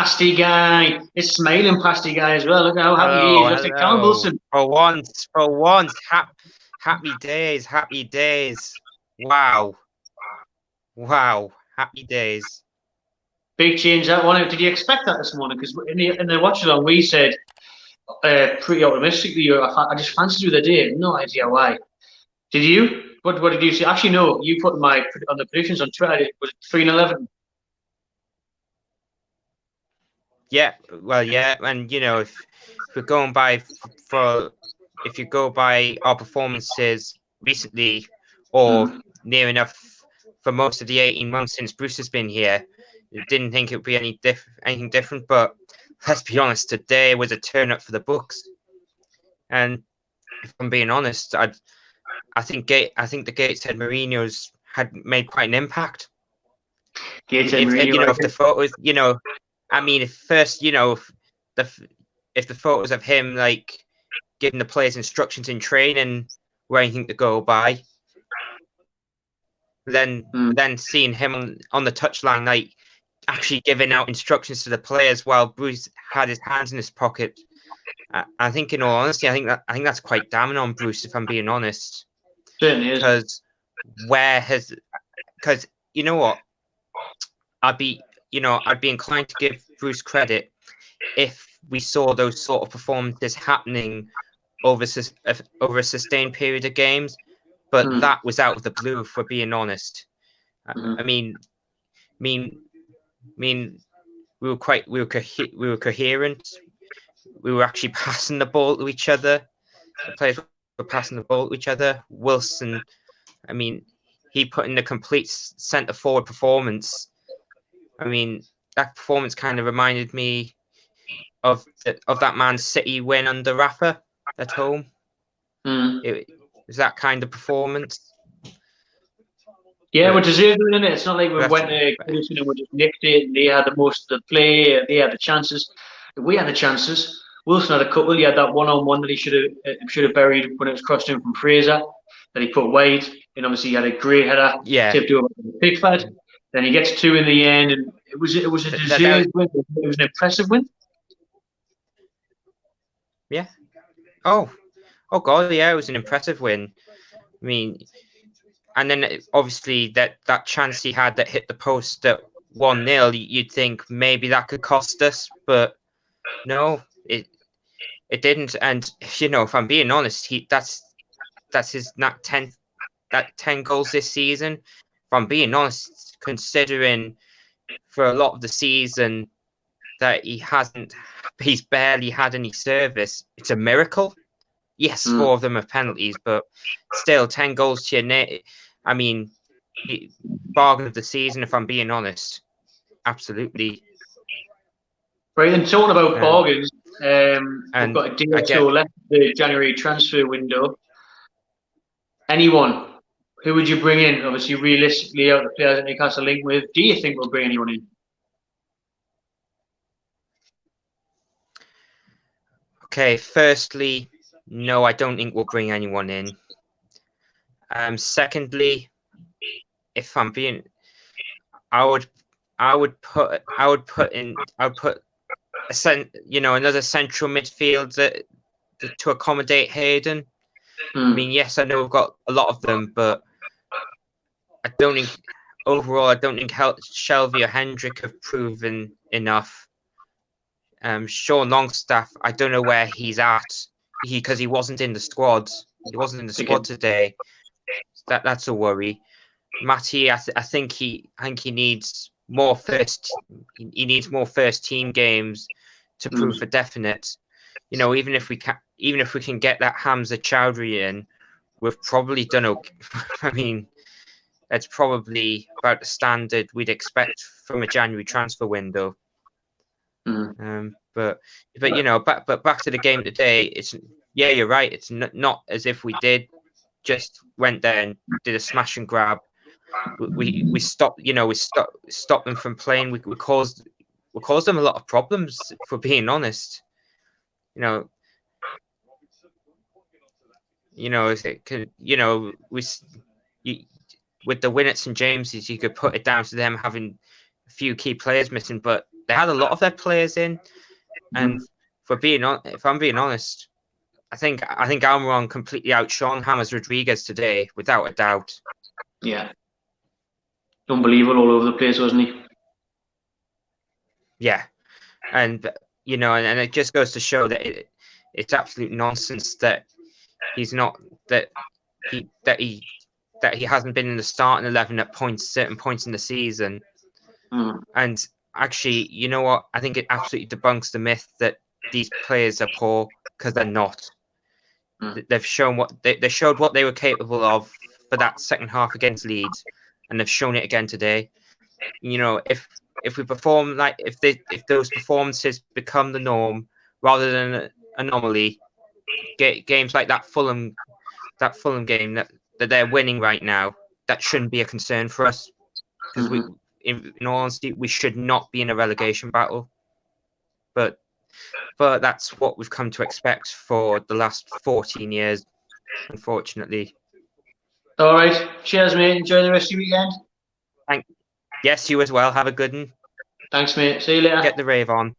Pasty guy. It's smiling Pasty guy as well. Look how happy he is. That's a Callum Hello. Wilson. For once, happy days, happy days. Wow, happy days. Big change that one. Did you expect that this morning? Because in the watch along, we said pretty optimistically, I just fancied you the day. No idea why. Did you? What did you see? Actually, no. You put on the predictions on Twitter. Was it 3-11? Yeah, well, yeah, and if we're going by if you go by our performances recently or near enough for most of the 18 months since Bruce has been here, didn't think it would be anything different. But let's be honest, today was a turn up for the books. And if I'm being honest, I think the Gateshead Mourinho's had made quite an impact. Gateshead Mourinho, if the photos, I mean, if the photos of him like giving the players instructions in training were anything to go by, then seeing him on the touchline, like actually giving out instructions to the players while Bruce had his hands in his pocket, I think, in all honesty, I think that's quite damning on Bruce, if I'm being honest. Certainly is. Because you know what, I'd be inclined to give Bruce credit if we saw those sort of performances happening over a sustained period of games, but that was out of the blue, if we're being honest. I mean, we were coherent. We were actually passing the ball to each other. The players were passing the ball to each other. Wilson, I mean, he put in a complete centre forward performance. I mean, that performance kind of reminded me of that Man City win under Rafa at home. It was that kind of performance. Yeah, we're deserving, isn't it? It's not like we went to Goodison and we just nicked it and they had the most of the play, they had the chances. We had the chances. Wilson had a couple. He had that one-on-one that he should have buried when it was crossed in from Fraser, that he put wide. And obviously he had a great header, tipped over Pickford. Then he gets two in the end, and it was a deserved win. It was an impressive win. Yeah. Oh God, yeah, it was an impressive win. I mean, and then obviously that chance he had that hit the post at 1-0, you'd think maybe that could cost us, but no, it didn't. And if I'm being honest, that's his 10 goals this season. If I'm being honest, considering for a lot of the season that he's barely had any service, it's a miracle. Yes, 4 of them are penalties, but still 10 goals to your net. I mean, bargain of the season, if I'm being honest. Absolutely. Right, and talking about bargains, we've got a day or so left the January transfer window. Anyone, who would you bring in? Obviously, realistically, out of the players that Newcastle linked with, do you think we'll bring anyone in? Okay, firstly, no, I don't think we'll bring anyone in. Secondly, if I'm being, I would put another central midfield to accommodate Hayden. I mean, yes, I know we've got a lot of them, but I don't think Shelvey or Hendrick have proven enough. Sean Longstaff, I don't know where he's at because he wasn't in the squad. He wasn't in the squad today. That's a worry. Matty, I think he needs more first. He needs more first team games to prove for definite. Even if we can get that Hamza Chowdhury in, we've probably done okay. I mean, that's probably about the standard we'd expect from a January transfer window. But back to the game today. You're right. It's not as if we just went there and did a smash and grab. We stopped them from playing. We caused them a lot of problems, for being honest. With the win at St James's, you could put it down to them having a few key players missing, but they had a lot of their players in, and if I'm being honest, I think Almiron completely outshone James Rodriguez today, without a doubt. Yeah, unbelievable all over the place, wasn't he? Yeah, and you know, and it just goes to show that it's absolute nonsense that he's not that he hasn't been in the starting 11 at certain points in the season. And actually, you know what? I think it absolutely debunks the myth that these players are poor, because they're not. They've shown they showed what they were capable of for that second half against Leeds, and they've shown it again today. You know, if we perform like if those performances become the norm rather than an anomaly, games like that Fulham game that they're winning right now, that shouldn't be a concern for us, because in all honesty, we should not be in a relegation battle. But that's what we've come to expect for the last 14 years, unfortunately. All right. Cheers, mate. Enjoy the rest of your weekend. Yes, you as well. Have a good one. Thanks, mate. See you later. Get the rave on.